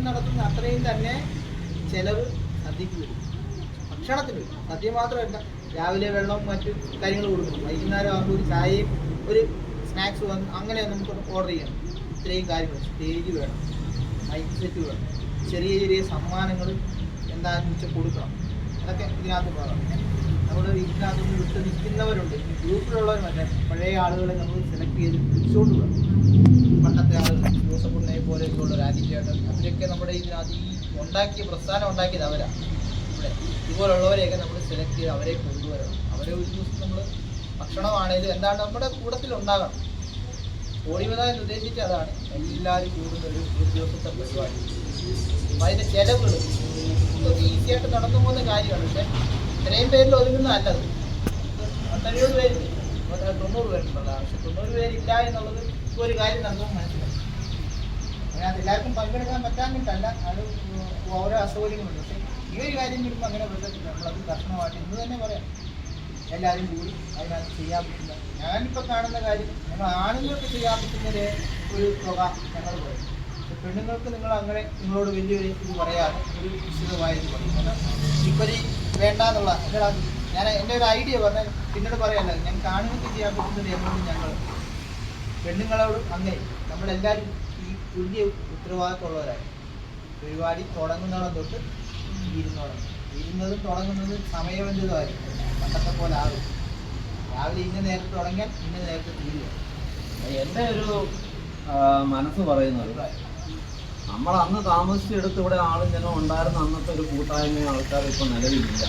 നടത്തുന്ന അത്രയും തന്നെ ചിലവ് സദ്യക്ക് വരും, ഭക്ഷണത്തിന് വരും. സദ്യ മാത്രമല്ല, രാവിലെ വെള്ളവും മറ്റു കാര്യങ്ങൾ കൊടുക്കണം, വൈകുന്നേരം ആകുമ്പോൾ ഒരു ചായയും ഒരു സ്നാക്സ് വന്ന് അങ്ങനെ നമുക്ക് ഓർഡർ ചെയ്യണം. ഇത്രയും കാര്യങ്ങൾ, സ്റ്റേജ് വേണം, മൈക്ക് സെറ്റ് വേണം, ചെറിയ ചെറിയ സമ്മാനങ്ങൾ എന്താണെന്ന് വെച്ചാൽ കൊടുക്കണം. അതൊക്കെ ഇതിനകത്ത് പോകാം. നമ്മൾ ഇതിനകത്തൊന്ന് വിട്ട് നിൽക്കുന്നവരുണ്ട്, ഗ്രൂപ്പിലുള്ളവർ മറ്റേ പഴയ ആളുകളെ നമ്മൾ സെലക്ട് ചെയ്ത് പിടിച്ചുകൊണ്ട് പോകണം. പണ്ടത്തെ ആളുകൾ ജോസഫുണ്ണയെ പോലെയൊക്കെയുള്ള രാജിച്ചേട്ടൻ, അവരൊക്കെ നമ്മുടെ ഇതിനകത്ത് ഈ ഉണ്ടാക്കിയ പ്രസ്ഥാനം ഉണ്ടാക്കിയത് അവരാണ്. ഇവിടെ ഇതുപോലുള്ളവരെയൊക്കെ നമ്മൾ സെലക്ട് ചെയ്ത് അവരെ കൊണ്ടുവരണം. അവരെ ഒരു ദിവസം നമ്മൾ ഭക്ഷണമാണേലും എന്താണ് നമ്മുടെ കൂട്ടത്തിലുണ്ടാകണം. ഓടിമത എന്ന് ഉദ്ദേശിച്ച് അതാണ് എല്ലാവരും കൂടുന്ന ഒരു ദിവസത്തെ പരിപാടി. അപ്പം അതിൻ്റെ ചിലവുകൾ ഈസിയായിട്ട് നടന്നു പോകുന്ന കാര്യമാണ്. പക്ഷേ ഇത്രയും പേരിൽ ഒതുങ്ങുന്നതല്ലത്. 70 പേര് 90 പേരുള്ളതാണ്. പക്ഷെ 90 പേരില്ല എന്നുള്ളത് ഒരു കാര്യം നമുക്ക് മനസ്സിലാവും. അതിനകത്ത് എല്ലാവർക്കും പങ്കെടുക്കാൻ പറ്റാഞ്ഞിട്ടല്ല, അത് ഓരോ അസൗകര്യങ്ങളുണ്ട്. പക്ഷേ ഈ ഒരു കാര്യം വരുമ്പോൾ അങ്ങനെ പറ്റത്തില്ല. നമ്മളത് കർശനമായിട്ട് ഇന്ന് തന്നെ പറയാം, എല്ലാവരും കൂടി അതിനകത്ത് ചെയ്യാൻ പറ്റില്ല. ഞാനിപ്പോൾ കാണുന്ന കാര്യം, ഞങ്ങൾ ആണുങ്ങൾക്ക് ചെയ്യാൻ പറ്റുന്നൊരു ഒരു തുക ഞങ്ങൾ പറയും. പക്ഷെ പെണ്ണുങ്ങൾക്ക് നിങ്ങൾ അങ്ങനെ നിങ്ങളോട് വലിയൊരു ഇത് പറയാതെ ഒരു നിശ്ചിതമായത് പറയും. കാരണം ഇപ്പോൾ വേണ്ടാന്നുള്ള ഞാൻ എൻ്റെ ഒരു ഐഡിയ പറഞ്ഞാൽ പിന്നീട് പറയാമല്ലോ. ഞങ്ങൾക്ക് ആണുങ്ങൾക്ക് ചെയ്യാൻ പറ്റുന്നൊരു എമൗണ്ട് ഞങ്ങൾ പെണ്ണുങ്ങളോട് അങ്ങനെ നമ്മളെല്ലാവരും ഈ തുല്യ ഉത്തരവാദിത്തമുള്ളവരായി പരിപാടി തുടങ്ങുന്നോളം തൊട്ട് ഇരുന്നതും തുടങ്ങുന്നതും സമയബന്ധിതമായിരിക്കും. പണ്ടത്തെ പോലെ ആകും. രാവിലെ ഇന്ന നേരത്തെ തുടങ്ങിയാൽ ഇന്ന നേരത്തെ തീരുക. എൻ്റെ ഒരു മനസ്സ് പറയുന്നത്, നമ്മൾ അന്ന് താമസിച്ചെടുത്ത് ഇവിടെ ആളും ജനം ഉണ്ടായിരുന്ന അന്നത്തെ ഒരു കൂട്ടായ്മ ആൾക്കാർ ഇപ്പം നിലവിലില്ല.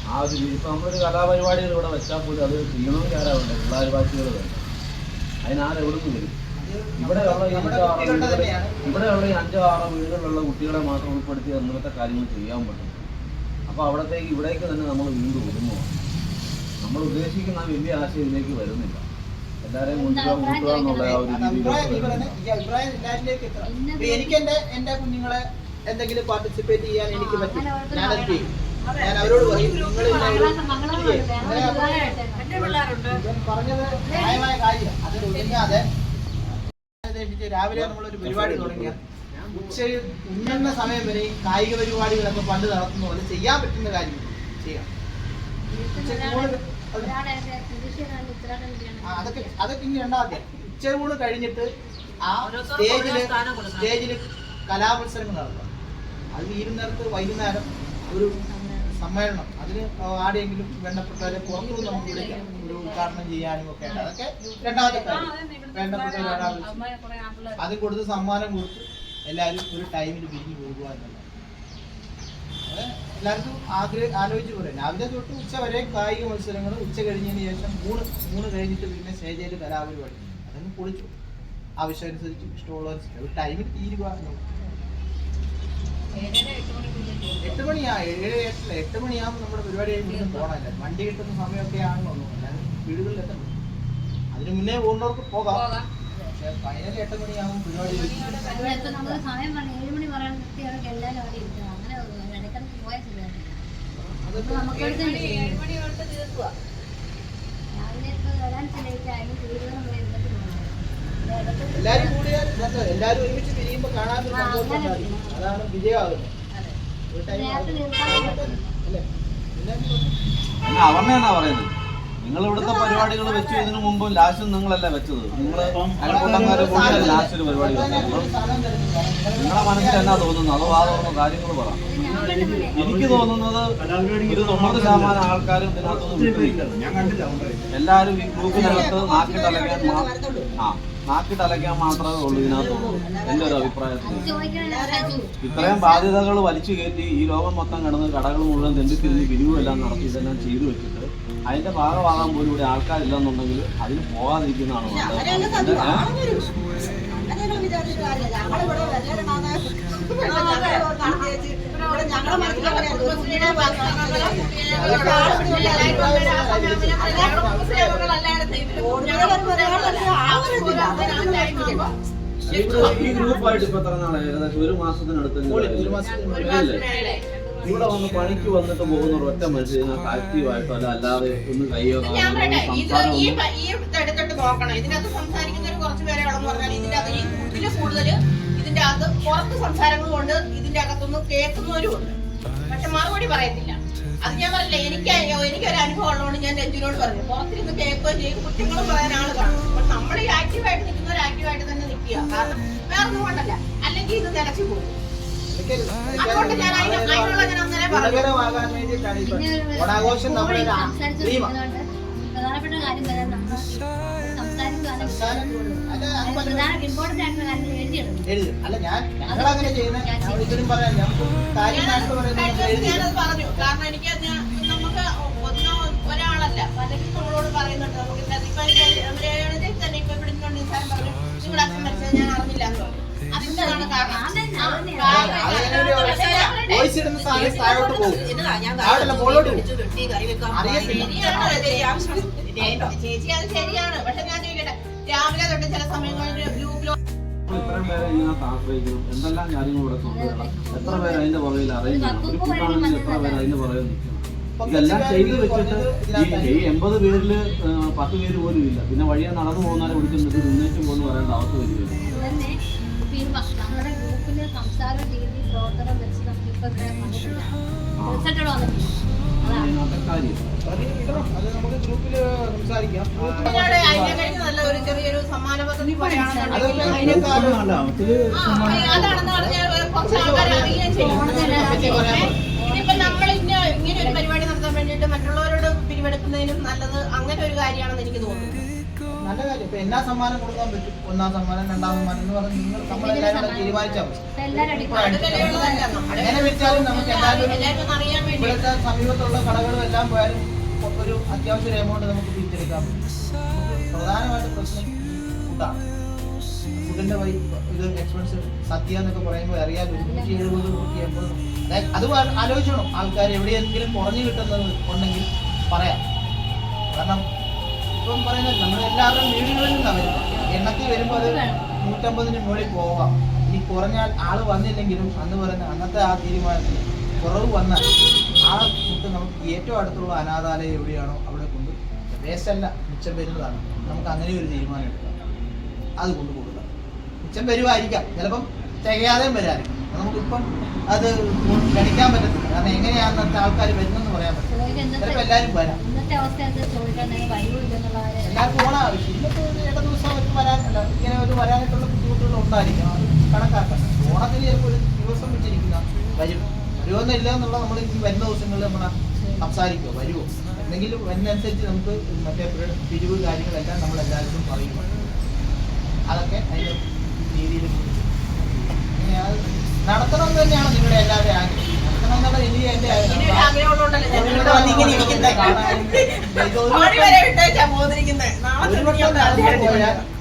ആ ഒരു ഇപ്പം നമ്മളൊരു കലാപരിപാടികൾ ഇവിടെ വെച്ചാൽ പോലും അത് ചെയ്യണമെങ്കിൽ ആരാവുണ്ട്, പിള്ളേർ ഭാഷകൾ വേണ്ട. അതിനാരെവിടെ നിന്ന് വരും? ഇവിടെയുള്ള ഈ 5-6 വീടുകളിലുള്ള കുട്ടികളെ മാത്രം ഉൾപ്പെടുത്തി അന്നത്തെ കാര്യങ്ങൾ ചെയ്യാൻ പറ്റും. അപ്പോൾ അവിടത്തേക്ക് ഇവിടേക്ക് തന്നെ നമ്മൾ വീണ്ടും ഒതുങ്ങുകയാണ്. നമ്മൾ ഉദ്ദേശിക്കുന്ന ആ വലിയ ആശയം ഇതിലേക്ക് വരുന്നില്ല. എല്ലാവരെയും കൊണ്ടുപോകാൻ എന്നുള്ള ആ ഒരു എനിക്ക് എന്റെ കുഞ്ഞുങ്ങളെ എന്തെങ്കിലും പാർട്ടിസിപ്പേറ്റ് ചെയ്യാൻ എനിക്ക് പറ്റും, ഞാനത് ചെയ്യും. ഞാൻ അവരോട് പറയും, പറഞ്ഞത് ന്യായമായ കാര്യം. അത് ഒതുങ്ങാതെ രാവിലെ നമ്മളൊരു പരിപാടി തുടങ്ങിയാൽ ഉണ്ണുന്ന സമയം വരെ കായിക പരിപാടികളൊക്കെ പണ്ട് നടത്തുന്ന പോലെ ചെയ്യാൻ പറ്റുന്ന കാര്യം ചെയ്യാം. അതൊക്കെ ഇനി രണ്ടാമത്തെ ഉച്ചയൂണ് കഴിഞ്ഞിട്ട് ആ സ്റ്റേജില് കലാമത്സരങ്ങൾ നടത്താം. അത് തീരുന്നിടത്ത് വൈകുന്നേരം ഒരു സമ്മേളനം, അതിന് ആരെങ്കിലും വേണ്ടപ്പെട്ടവരെ പുറത്തുനിന്ന് നമുക്ക് വിളിക്കാം, ഒരു ഉദ്ഘാടനം ചെയ്യാനും ഒക്കെ ഉണ്ട്. അതൊക്കെ രണ്ടാമത്തെ കാര്യം. വേണ്ടപ്പെട്ടവരെ അത് കൊടുത്ത് സമ്മാനം കൊടുത്ത് എല്ലാവരും ഒരു ടൈമിൽ പിരിഞ്ഞു പോകുക എന്നുള്ളത് എല്ലാവർക്കും ആലോചിച്ച് പറയാം. രാവിലെ തൊട്ട് ഉച്ച വരെ കായിക മത്സരങ്ങൾ, ഉച്ച കഴിഞ്ഞതിന് ശേഷം മൂന്ന് കഴിഞ്ഞിട്ട് പിന്നെ സ്റ്റേജിൽ കലാപരിപാടി. അതൊന്ന് പൊളിച്ചു ആവശ്യമനുസരിച്ച് ഇഷ്ടമുള്ളവർ ഒരു ടൈമിൽ തീരുക. 8 മണിയാകുമ്പോൾ 8 മണിയാകുമ്പോൾ നമ്മുടെ പരിപാടി കഴിഞ്ഞ് പോകണമല്ലേ. വണ്ടി കിട്ടുന്ന സമയമൊക്കെ ആണെന്ന് തോന്നുന്നു. എല്ലാവരും വീടുകളിൽ എത്തണം. അതിന് മുന്നേ പോകുന്നവർക്ക് പോകാം. പക്ഷെ ഫൈനൽ 8 മണിയാകുമ്പോൾ പരിപാടി എല്ലാരും കൂടിയാൽ എല്ലാരും ഒരുമിച്ച് തിരിയുമ്പോൾ കാണാൻ അതാണ് വിജയമാകുന്നത്. അവരുടെ എന്നാ പറയുന്നത്, നിങ്ങൾ ഇവിടുത്തെ പരിപാടികൾ വെച്ചു ഇതിനു മുമ്പ് ലാസ്റ്റും നിങ്ങളല്ലേ വെച്ചത്. നിങ്ങൾ അയൽക്കൂട്ടക്കാരെ കൂടിയാണ് ലാസ്റ്റ് ഒരു പരിപാടി വെച്ചത്. നിങ്ങളെ മനസ്സിൽ എന്നാ തോന്നുന്നു? അതോ ആ തോന്നുന്ന കാര്യങ്ങൾ പറ. എനിക്ക് തോന്നുന്നത് 90% ആൾക്കാരും ഇതിനകത്തൊന്നും വിട്ടുനിൽക്കുന്നത്. എല്ലാവരും ഈ ഗ്രൂപ്പിനകത്ത് നാക്കിട്ടലയ്ക്കാൻ മാത്രമേ ഉള്ളൂ ഇതിനകത്തുള്ളൂ, എൻ്റെ ഒരു അഭിപ്രായത്തിൽ. ഇത്രയും ബാധ്യതകൾ വലിച്ചു കയറ്റി ഈ ലോകം മൊത്തം കിടന്ന് കടകൾ മുഴുവൻ തെണ്ടിത്തിരിഞ്ഞ് പിരിവും എല്ലാം നടത്തി ഇതെല്ലാം ചെയ്തു വെച്ചിട്ട് അതിന്റെ ഭാഗമാകാൻ പോലും ഇവിടെ ആൾക്കാരില്ലെന്നുണ്ടെങ്കിൽ അതിന് പോകാതിരിക്കുന്നതാണ് നല്ലത്. ഈ ഗ്രൂപ്പായിട്ട് ഇപ്പൊ എത്ര നാളായി? ഏകദേശം 1 മാസത്തിനടുത്ത് ഇവിടെ വന്ന് പണിക്ക് വന്നിട്ട് പോകുന്ന ഒറ്റ മനുഷ്യനകത്ത് ആക്റ്റീവായിട്ടോ അല്ലാതെ ഒന്ന് കയ്യോ എടുത്തിട്ട് നോക്കണം. ഇതിനകത്ത് സംസാരിക്കുന്നവർ കുറച്ച് പേരെ ഉള്ളെന്ന് പറഞ്ഞാൽ ഇതിനകത്ത് ഈ കൂടുതൽ ഇതിന്റെ അകത്ത് പുറത്ത് സംസാരങ്ങളും ഉണ്ട്, ഇതിന്റെ അകത്തൊന്നും കേൾക്കുന്നവരും ഉണ്ട്. പക്ഷെ മറുപടി പറയത്തില്ല. അത് ഞാൻ പറഞ്ഞില്ല, എനിക്കൊരു അനുഭവം ഉള്ളതുകൊണ്ട് ഞാൻ രഞ്ജുനോട് പറഞ്ഞു. പുറത്തിരുന്ന് കേൾക്കുകയും ചെയ്യും, കുറ്റങ്ങളും പറയാൻ ആള് കാണും. അപ്പൊ നമ്മൾ ഈ ആക്റ്റീവായിട്ട് നിൽക്കുന്നവർ ആക്റ്റീവായിട്ട് തന്നെ നിൽക്കുക. കാരണം വേറൊന്നും കൊണ്ടല്ല, അല്ലെങ്കിൽ ഇത് നിലച്ചു പോകും. അതുകൊണ്ട് ഞാൻ അതിനുള്ള ഞാൻ അന്നേരം പറഞ്ഞു. ഗുണകരമാകാൻ വേണ്ടിയിട്ടാണ് ഈ ഓണാഘോഷം നമ്മുടെ ഒരു ഡ്രീമാണ്. പ്രധാനപ്പെട്ട കാര്യം പറയാൻ നമ്മൾ അല്ല ഞങ്ങളങ്ങനെ ചെയ്യുന്ന ഒരിക്കലും പറയാൻ നമുക്ക് കാര്യമായിട്ട് പറയുന്നത് ഞാനത് പറഞ്ഞു. കാരണം എനിക്ക് നമുക്ക് ഒരാളല്ല പലരും നമ്മളോട് പറയുന്നുണ്ട്. നമുക്ക് തന്നെ ഇപ്പൊ ഇവിടെ നിസ്സാരം പറഞ്ഞു, നിങ്ങളുടെ അച്ഛൻ മരിച്ചത് ഞാൻ അറിഞ്ഞില്ല എന്ന് പറഞ്ഞു. അതിന്റെതാണ് കാരണം. വോയിസ് ഇടുന്ന സാധനം താഴോട്ട് പോകും. ചേച്ചി അത് ശരിയാണ്. പക്ഷെ ഞാൻ ചോദിക്കട്ടെ, രാവിലെ തൊട്ട് ചില സമയങ്ങളിൽ ഗ്രൂപ്പിലോ ഇത്രയും പേരെ ഇതിനകത്ത് ആശ്രയിക്കണം, എന്തെല്ലാം കാര്യങ്ങൾ ഇവിടെ കൊണ്ടുവരണം, എത്ര പേര് അതിന്റെ പുറകിൽ അറിയിക്കണം, ഒരു കൂട്ടാണെങ്കിൽ എത്ര പേര് അതിന്റെ പുറകിൽ നിൽക്കണം. ഇതെല്ലാം ചെയ്ത് വെച്ചിട്ട് ഈ 80 പേരില് 10 പേര് പോലും ഇല്ല. പിന്നെ വഴിയെ നടന്നു പോകുന്നാലും വിളിച്ചിട്ട് ഉന്നയിച്ചു പോകുന്നു പറയേണ്ട അവസ്ഥ വരികയില്ല. നമ്മുടെ ഗ്രൂപ്പില് സംസാര രീതി പ്രവർത്തനം വെച്ച് നമുക്കിപ്പോ കാര്യം അത് നമുക്ക് ഗ്രൂപ്പിൽ സംസാരിക്കാം. അതിനെ കഴിഞ്ഞ് നല്ല ഒരു ചെറിയൊരു സമ്മാന പദ്ധതി പറയുകയാണെന്നുണ്ടെങ്കിൽ അതാണെന്ന് പറഞ്ഞാൽ കുറച്ച് ആൾക്കാർ അറിയുകയും ചെയ്യും. ഇതിപ്പോ നമ്മൾ ഇങ്ങനെ ഒരു പരിപാടി നടത്താൻ വേണ്ടിയിട്ട് മറ്റുള്ളവരോട് പിരിവെടുക്കുന്നതിനും നല്ലത് അങ്ങനെ ഒരു കാര്യമാണെന്ന് എനിക്ക് തോന്നുന്നു. നല്ല കാര്യം. ഇപ്പൊ എന്നാ സമ്മാനം കൊടുക്കാൻ പറ്റും, 1ാം സമ്മാനം 2ാം സമ്മാനം എന്ന് പറഞ്ഞ് നിങ്ങൾ നമ്മളെല്ലാവരും തീരുമാനിച്ചാൽ അങ്ങനെ വെച്ചാലും നമുക്ക് എല്ലാവരും അറിയാൻ വേണ്ടി ഇവിടുത്തെ സമീപത്തുള്ള കടകളും എല്ലാം പോയാലും ഒരു അത്യാവശ്യം ഒരു എമൗണ്ട് നമുക്ക് തിരിച്ചെടുക്കാൻ പറ്റും. പ്രധാനമായിട്ട് പ്രശ്നം ഫുഡാണ്. ഫുഡിന്റെ ഇത് എക്സ്പെൻസ് സദ്യ എന്നൊക്കെ പറയുമ്പോൾ അറിയാൻ 170 180. അത് ആലോചിച്ചോണം. ആൾക്കാർ എവിടെയെങ്കിലും കുറഞ്ഞു കിട്ടുന്നത് ഉണ്ടെങ്കിൽ പറയാം. കാരണം ഇപ്പം പറയുന്നത് നമ്മുടെ എല്ലാവരുടെയും വീടുകളിൽ നിന്നാണ് വരുന്നത്. എണ്ണത്തിൽ വരുമ്പോൾ അത് 150-ന് മുകളിൽ പോകാം. ഇനി കുറഞ്ഞാൽ ആള് വന്നില്ലെങ്കിലും അന്ന് പറയുന്ന അന്നത്തെ ആ തീരുമാനത്തിൽ കുറവ് വന്നാൽ ആ ഫുഡ് നമുക്ക് ഏറ്റവും അടുത്തുള്ള അനാഥാലയം എവിടെയാണോ അവിടെ കൊണ്ട് വേസ്റ്റ് അല്ല മിച്ചം വരുന്നതാണ്. നമുക്ക് അങ്ങനെ ഒരു തീരുമാനം എടുക്കാം, അത് കൊണ്ട് കൊടുക്കാം. മിച്ചം വരുമായിരിക്കാം, ചിലപ്പം തികയാതെയും വരാറില്ല. നമുക്കിപ്പം അത് ഗണിക്കാൻ പറ്റത്തില്ല. കാരണം എങ്ങനെയാണ് അന്നത്തെ ആൾക്കാർ വരുന്നതെന്ന് പറയാൻ പറ്റില്ല. ചിലപ്പോൾ എല്ലാവരും വരാം. എല്ലാവർക്കും ഓണം ആവശ്യം. ഇന്നത്തെ ഇട ദിവസം അവർക്ക് വരാനല്ല, ഇങ്ങനെ ഒരു വരാനായിട്ടുള്ള ബുദ്ധിമുട്ടുകൾ ഉണ്ടായിരിക്കും. അത് കണക്കാക്കണം. ഓണത്തിന് ചിലപ്പോൾ ഒരു ദിവസം വെച്ചിരിക്കുന്ന വരുമോന്നില്ല എന്നുള്ള നമ്മൾ ഈ വരുന്ന ദിവസങ്ങളിൽ നമ്മൾ സംസാരിക്കുമോ, വരുമോ എന്തെങ്കിലും വരുന്നതനുസരിച്ച് നമുക്ക് മറ്റേ പിരിവ് കാര്യങ്ങളെല്ലാം നമ്മളെല്ലാവരും പറയുക. അതൊക്കെ അതിൻ്റെ രീതിയിൽ നടത്തണം എന്ന് തന്നെയാണ് നിങ്ങളുടെ എല്ലാവരും ആഗ്രഹം. നടത്തണം എന്നുള്ള എനിക്ക് എൻ്റെ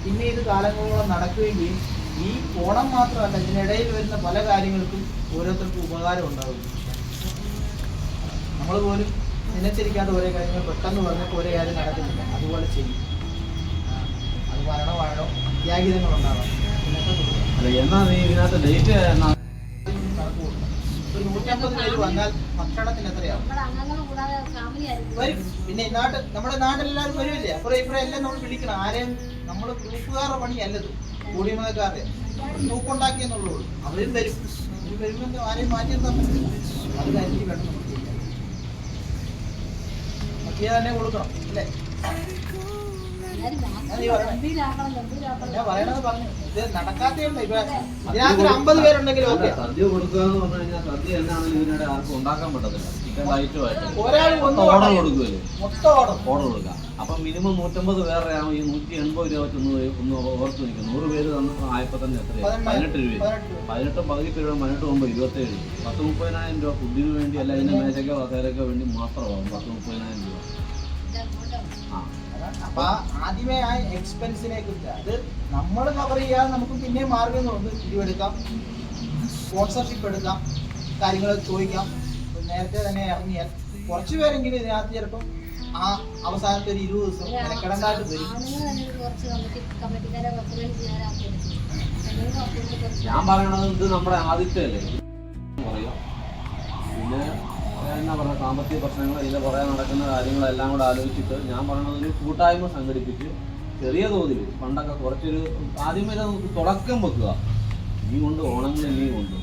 പിന്നെ ഇത് കാലങ്ങളോളം നടക്കുകയും ചെയ്യും. ഈ ഓണം മാത്രമല്ല, ഇതിനിടയിൽ വരുന്ന പല കാര്യങ്ങൾക്കും ഓരോരുത്തർക്കും ഉപകാരം ഉണ്ടാകും. നമ്മൾ പോലും നിലച്ചിരിക്കാത്ത ഓരോ കാര്യങ്ങൾ പെട്ടെന്ന് പറഞ്ഞിട്ട് ഓരോ കാര്യം നടക്കുന്നില്ല. അതുപോലെ ചെയ്യും. അത് മരണമാണോ ത്യാഗീതങ്ങൾ ഉണ്ടാകാം. ഒരു 150 പേര് വന്നാൽ ഭക്ഷണത്തിന് എത്രയാവും വരും. പിന്നെ നമ്മുടെ നാട്ടിലെല്ലാവരും വരുമില്ല. അപ്പുറം ഇപ്പുറം എല്ലാം നമ്മൾ വിളിക്കണം. ആരെയും നമ്മൾ ഗ്രൂപ്പുകാരുടെ പണിയല്ലത്, കൂടിമതക്കാരുടെ ഗ്രൂപ്പുണ്ടാക്കിയെന്നുള്ളൂ. അവരും വരും. അവർ വരുമ്പോൾ ആരെയും മാറ്റി നിർത്താൻ പറ്റില്ല. അത് കാര്യത്തിൽ വേണം നമുക്ക് ചെയ്യാൻ. മറ്റേ തന്നെ കൊടുക്കണം അല്ലേ? ഞാൻ പറയണത് പറഞ്ഞു. ഇത് നടക്കാത്തയുണ്ട്. ഇപ്പൊ ഇതിനകത്ത് 50 പേരുണ്ടെങ്കിലും ഓക്കെ. സദ്യ കൊടുക്കുക എന്ന് പറഞ്ഞു കഴിഞ്ഞാൽ സദ്യ എന്നാണെങ്കിലും ഇതിനിടെ ആർക്കും ഉണ്ടാക്കാൻ പറ്റത്തില്ല. ചിക്കൻ ഐറ്റമായിട്ട് ഒരാൾ ഓർഡർ കൊടുക്കുമല്ലോ, മൊത്തം ഓർഡർ കൊടുക്കുക. അപ്പൊ മിനിമം 150 പേരുടെ ആകുമ്പോൾ ഈ 180 രൂപ വെച്ചൊന്ന് ഓർത്ത് നിൽക്കും. 100 പേര് ആയപ്പോ തന്നെ എത്രയാണ്? 18 രൂപ. 18 പകുതി പേര് 18 പോകുമ്പോൾ 27. 10-30,000 രൂപ ഫുഡിന് വേണ്ടി അല്ല, അതിന്റെ മേശയ്ക്കോ കസേരക്കോ വേണ്ടി മാത്രമാകും 10-30,000 രൂപ. അപ്പൊ ആദ്യമേ ആ എക്സ്പെൻസിനെ കുറിച്ച് അത് നമ്മൾ കവർ ചെയ്യാതെ നമുക്ക് പിന്നെ മാർഗങ്ങളുണ്ട്. പിരിവെടുക്കാം, സ്പോൺസർഷിപ്പ് എടുക്കാം, കാര്യങ്ങൾ ചോദിക്കാം. നേരത്തെ തന്നെ ഇറങ്ങിയാൽ കുറച്ച് പേരെങ്കിലും ഇതിനകത്ത് ചിലപ്പം ആ അവസാനത്തെ ഒരു 20 ദിവസം കിടന്നായിട്ട് വരും. ഞാൻ പറയണത് ഇത് നമ്മുടെ ആദിത്യല്ലേ പറയാം. പിന്നെ എന്നാ പറയുക, സാമ്പത്തിക പ്രശ്നങ്ങൾ ഇതിൽ പറയാൻ നടക്കുന്ന കാര്യങ്ങളെല്ലാം കൂടെ ആലോചിച്ചിട്ട് ഞാൻ പറയണത് ഒരു കൂട്ടായ്മ സംഘടിപ്പിച്ച് ചെറിയ തോതിൽ ഫണ്ടൊക്കെ കുറച്ചൊരു ആദ്യമേ നമുക്ക് തുടക്കം വെക്കുക. ഇനിയുണ്ട്, ഓണങ്ങൾ ഇനിയുമുണ്ട്.